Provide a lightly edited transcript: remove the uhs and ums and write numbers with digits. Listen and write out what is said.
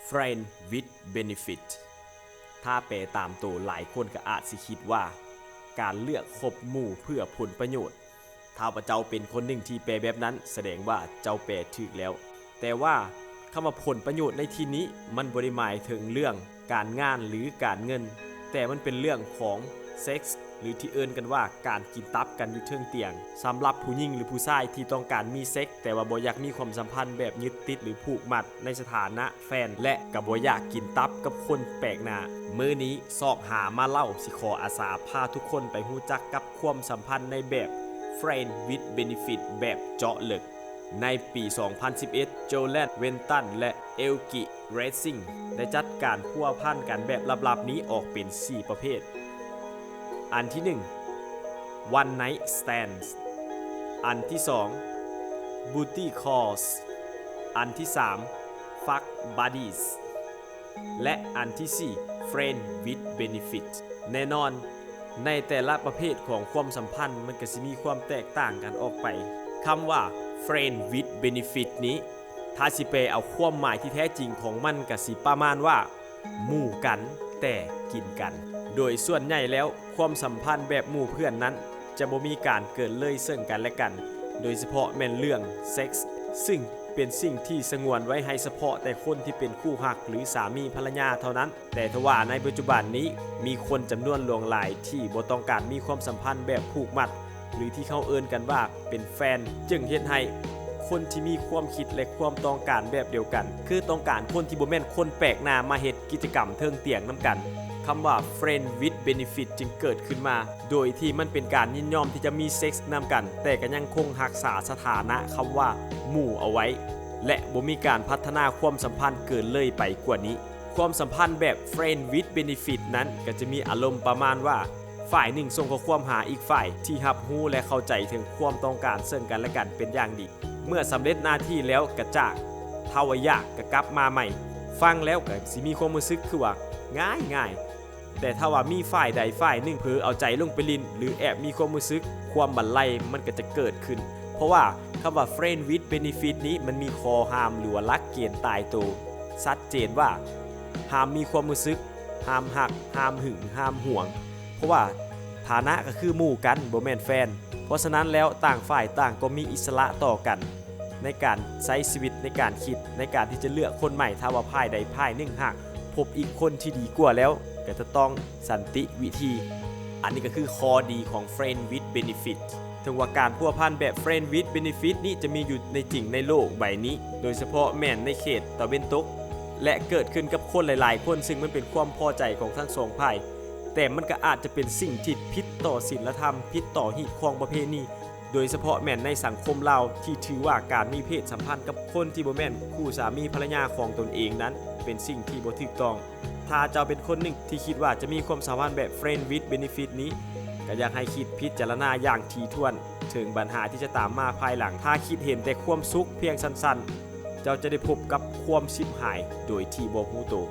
Friend with benefit ถ้าแปลตามตัวหลายคนก็อาจสิคิดว่าการเลือกคบหมู่เพื่อผลประโยชน์ถ้าเจ้าเป็นคนหนึ่งที่แปลแบบนั้นแสดงว่าเจ้าแปลถูกแล้วแต่ว่าคำว่าผลประโยชน์ในที่นี้มันบ่ได้หมายถึงเรื่องการงานหรือการเงินแต่มันเป็นเรื่องของเซ็กส์หรือที่เอิ้นกันว่าการกินตับกันอยู่เทิงเตียงสำหรับผู้หญิงหรือผู้ชายที่ต้องการมีเซ็กแต่ว่าบ่อยากมีความสัมพันธ์แบบยึดติดหรือผูกมัดในสถานะแฟนและก็บ่อยากกินตับกับคนแปลกหน้ามื้อนี้ซอกหามาเล่าสิขออาสาพาทุกคนไปรู้จักกับความสัมพันธ์ในแบบ Friend with benefit แบบเจาะลึกในปี 2011 โจแลนเวนตันและเอลกิเรซิงได้จัดการพัวพันกันแบบลับๆนี้ออกเป็น 4 ประเภทอันที่ 1 One Night Stands อันที่ 2 Booty Calls อันที่ 3 Fuck Buddies และอันที่ 4 Friend with Benefit แน่นอนในแต่ละประเภทของความสัมพันธ์มันก็สิมีความแตกต่างกันออกไปคำว่า Friend with Benefit นี้ถ้าสิไปเอาความหมายที่แท้จริงของมันก็สิประมาณว่าหมู่กันแต่กินกันโดยส่วนใหญ่แล้วความสัมพันธ์แบบหมู่เพื่อนนั้นจะบ่มีการเกิดเลยซึ่งกันและกันโดยเฉพาะแม่นเรื่องเซ็กส์ซึ่งเป็นสิ่งที่สงวนไว้ให้เฉพาะแต่คนที่เป็นคู่รักหรือสามีภรรยาเท่านั้นแต่ทว่าในปัจจุบันนี้มีคนจำนวนหลวงหลายที่บ่ต้องการมีความสัมพันธ์แบบผูกมัดหรือที่เขาเอิ้นกันว่าเป็นแฟนจึงเฮ็ดให้คนที่มีความคิดและความต้องการแบบเดียวกันคือต้องการคนที่บ่แม่นคนแปลกหน้ามาเฮ็ดกิจกรรมเทิงเตียงนํกันคำว่า Friend with Benefit จึงเกิดขึ้นมาโดยที่มันเป็นการยินยอมที่จะมีเซ็กส์นำกันแต่ก็ยังคงรักษาสถานะคำว่าหมู่เอาไว้และบ่มีการพัฒนาความสัมพันธ์เกินเลยไปกว่านี้ความสัมพันธ์แบบ Friend with Benefit นั้นก็จะมีอารมณ์ประมาณว่าฝ่ายหนึ่งส่งข้อความหาอีกฝ่ายที่รับรู้และเข้าใจถึงความต้องการซึ่งกันและกันเป็นอย่างดีเมื่อสำเร็จหน้าที่แล้วก็จากถ้าว่ายากก็กลับมาใหม่ฟังแล้วก็สิมีความรู้สึกคือว่าง่ายแต่ถ้าว่ามีฝ่ายใดฝ่ายหนึ่งเผลอเอาใจลงไปลินหรือแอบมีความรู้สึกความบั่นไลมันก็จะเกิดขึ้นเพราะว่าคำว่า Friend with Benefit นี้มันมีข้อห้ามหรือว่าหลักเกณฑ์ตายตัวชัดเจนว่าห้ามมีความรู้สึกห้ามหักห้ามหึงห้ามห่วงเพราะว่าฐานะก็คือหมู่กันบ่แม่นแฟนเพราะฉะนั้นแล้วต่างฝ่ายต่างก็มีอิสระต่อกันในการใช้ชีวิตในการคิดในการที่จะเลือกคนใหม่ถ้าว่าภายใดภายหนึ่งหากพบอีกคนที่ดีกว่าแล้วก็จะต้องสันติวิธีอันนี้ก็คือข้อดีของ Friend with Benefit ถึงว่าการพัวพันแบบ Friend with Benefit นี้จะมีอยู่ในจริงในโลกใบนี้โดยเฉพาะแม่นในเขตตะวันตกและเกิดขึ้นกับคนหลายๆคนซึ่งมันเป็นความพอใจของทั้งสองฝ่ายแต่มันก็อาจจะเป็นสิ่งที่ผิดต่อศีลธรรมผิดต่อหีบครองประเพณีโดยเฉพาะแม่นในสังคมเราที่ถือว่าการมีเพศสัมพันธ์กับคนที่บ่แม่นคู่สามีภรรยาของตนเองนั้นเป็นสิ่งที่บ่ถูกต้องถ้าเจ้าเป็นคนหนึ่งที่คิดว่าจะมีความสัมพันธ์แบบ Friend with Benefit นี้ก็อยากให้คิดพิจารณาอย่างถี่ถ้วนถึงปัญหาที่จะตามมาภายหลังถ้าคิดเห็นแต่ความสุขเพียงสั้นๆเจ้าจะได้พบกับความชิบหายโดยที่บ่รู้ตัว